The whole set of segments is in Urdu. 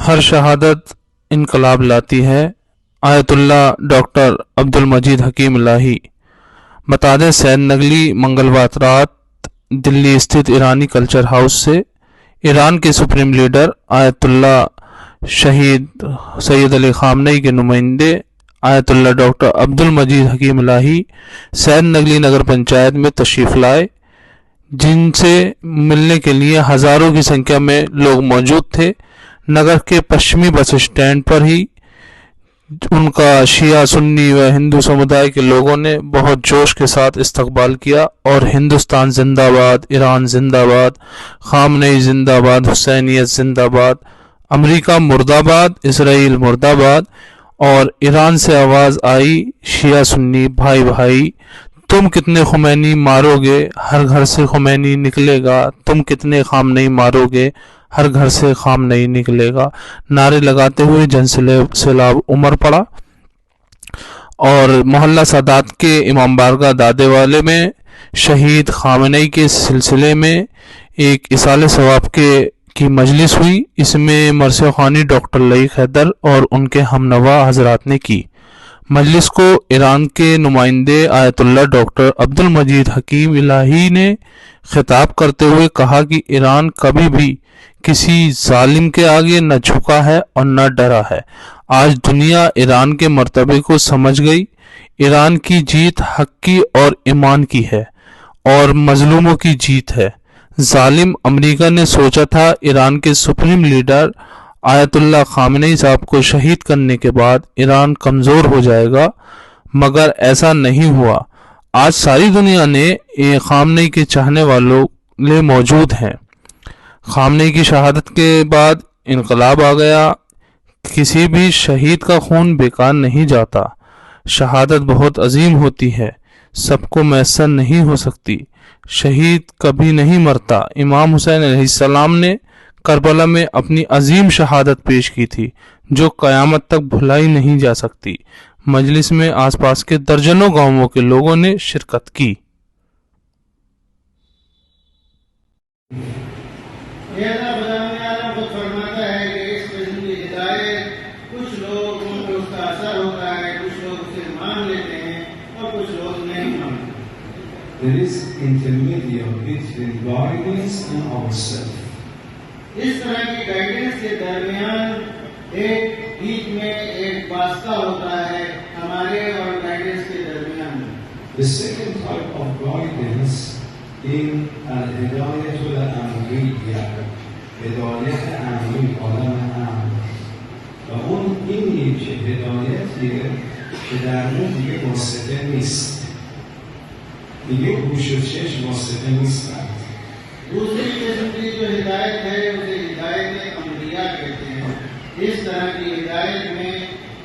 ہر شہادت انقلاب لاتی ہے۔ آیت اللہ ڈاکٹر عبد المجید حکیم الہی۔ بتا دیں سید نگلی منگلوار رات دلی استھت ایرانی کلچر ہاؤس سے ایران کے سپریم لیڈر آیت اللہ شہید سید علی خامنئی کے نمائندے آیت اللہ ڈاکٹر عبد المجید حکیم الہی سید نگلی نگر پنچایت میں تشریف لائے، جن سے ملنے کے لیے ہزاروں کی سنکھیا میں لوگ موجود تھے۔ نگر کے پشچمی بس اسٹینڈ پر ہی ان کا شیعہ سنی و ہندو سمودائے کے لوگوں نے بہت جوش کے ساتھ استقبال کیا اور ہندوستان زندہ باد، ایران زندہ باد، خامنئی زندہ باد، حسینیت زندہ باد، امریکہ مرد آباد، اسرائیل مرد آباد، اور ایران سے آواز آئی شیعہ سنی بھائی بھائی، تم کتنے خمینی مارو گے، ہر گھر سے خمینی نکلے گا، تم کتنے خامنئی مارو گے، ہر گھر سے خامنئی نکلے گا، نعرے لگاتے ہوئے جن سیلاب عمر پڑا۔ اور محلہ سادات کے امام بارگاہ دادے والے میں شہید خامنئی کے سلسلے میں ایک اصالہ ثواب کی مجلس ہوئی۔ اس میں مرثیہ خوانی ڈاکٹر لئیق حیدر اور ان کے ہمنوا حضرات نے کی۔ مجلس کو ایران کے نمائندے آیت اللہ ڈاکٹر عبد المجید حکیم الہی نے خطاب کرتے ہوئے کہا کہ ایران کبھی بھی کسی ظالم کے آگے نہ جھکا ہے اور نہ ڈرا ہے۔ آج دنیا ایران کے مرتبے کو سمجھ گئی۔ ایران کی جیت حق کی اور ایمان کی ہے اور مظلوموں کی جیت ہے۔ ظالم امریکہ نے سوچا تھا ایران کے سپریم لیڈر آیت اللہ خامنئی صاحب کو شہید کرنے کے بعد ایران کمزور ہو جائے گا، مگر ایسا نہیں ہوا۔ آج ساری دنیا نے خامنئی کے چاہنے والوں موجود ہیں۔ خامنئی کی شہادت کے بعد انقلاب آ گیا۔ کسی بھی شہید کا خون بیکار نہیں جاتا۔ شہادت بہت عظیم ہوتی ہے، سب کو میسر نہیں ہو سکتی۔ شہید کبھی نہیں مرتا۔ امام حسین علیہ السلام نے کربلا میں اپنی عظیم شہادت پیش کی تھی، جو قیامت تک بھلائی نہیں جا سکتی۔ مجلس میں آس پاس کے درجنوں گاؤں کے لوگوں نے شرکت کی۔ There is intermediate between guidance and ourselves. اس طرح کی گائیڈنس کے درمیان ایک بیچ میں ایک واسطہ ہوتا ہے ہمارے اور گائیڈنس کے درمیان۔ The second type of guidance in الهدایة الامریه، هدایت امری، آدم امر، و اون اینیه که هدایتیه که در اون دیگه واسطه نیست، دیگه گوش و چشم واسطه نیستند۔ دوسری قسم کی جو ہدایت ہے اسے ہدایت امریہ کہتے ہیں۔ اس طرح کی ہدایت میں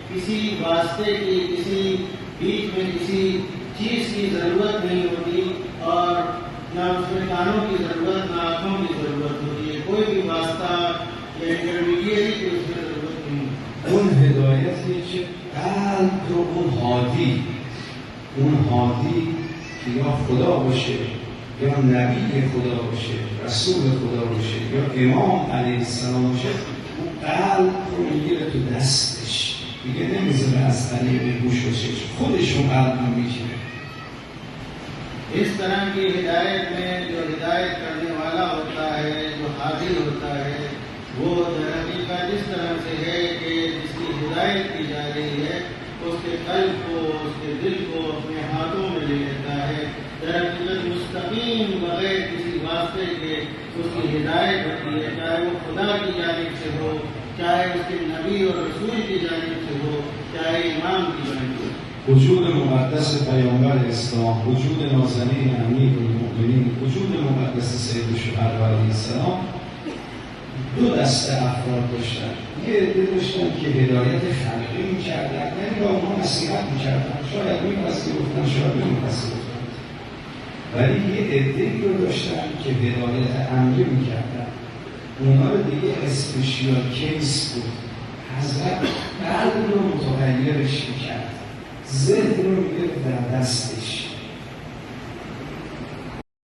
کسی واسطے کی، کسی بیچ میں کسی چیز کی ضرورت نہیں ہوتی، اور نہ اس میں کانوں کی ضرورت، نہ آنکھوں کی ضرورت ہوتی ہے۔ کوئی بھی واسطہ یا انٹرمیڈیری کی اس میں ضرورت نہیں۔ اون ہدایتی که قلب رو اون هادی که یا خدا باشه یا نبی خدا باشه، رسول خدا باشه یا امام علیه السلام باشه، اون قلب رو میگیره تو دستش، دیگه نمیذاره از طریق گوش و چشم، خودش اون قلب رو میگیره۔ اس طرح کی ہدایت میں جو ہدایت کرنے والا ہوتا ہے، جو حاضر ہوتا ہے، وہ در حقیقت اس طرح سے ہے کہ جس کی ہدایت کی جا رہی ہے اس کے قلب کو، اس کے دل کو اپنے ہاتھوں میں لے لیتا ہے۔ در حقیقت مستقیم بغیر کسی واسطے کے اس کی ہدایت ہوتی ہے، چاہے وہ خدا کی جانب سے ہو، چاہے اس کے نبی اور رسول کی جانب سے ہو، چاہے امام کی جانب سے ہو۔ وجود مقدس پیامبر اسلام، وجود نازنین امیر المؤمنین، وجود مقدس سید الشهدا علیه السلام دو دسته افراد داشتن. یه عده داشتن که هدایت خلقی میکردن، یعنی با اونها نصیحت میکردن، شاید میپذیرفتن، شاید نمیپذیرفتن، ولی یه عده‌ای رو داشتن که هدایت امری میکردن. اونا رو دیگه اسپیشیال کیس بود. حضرت قلب رو متغیرش میکرد، ذهن رو میگرفت در دستش،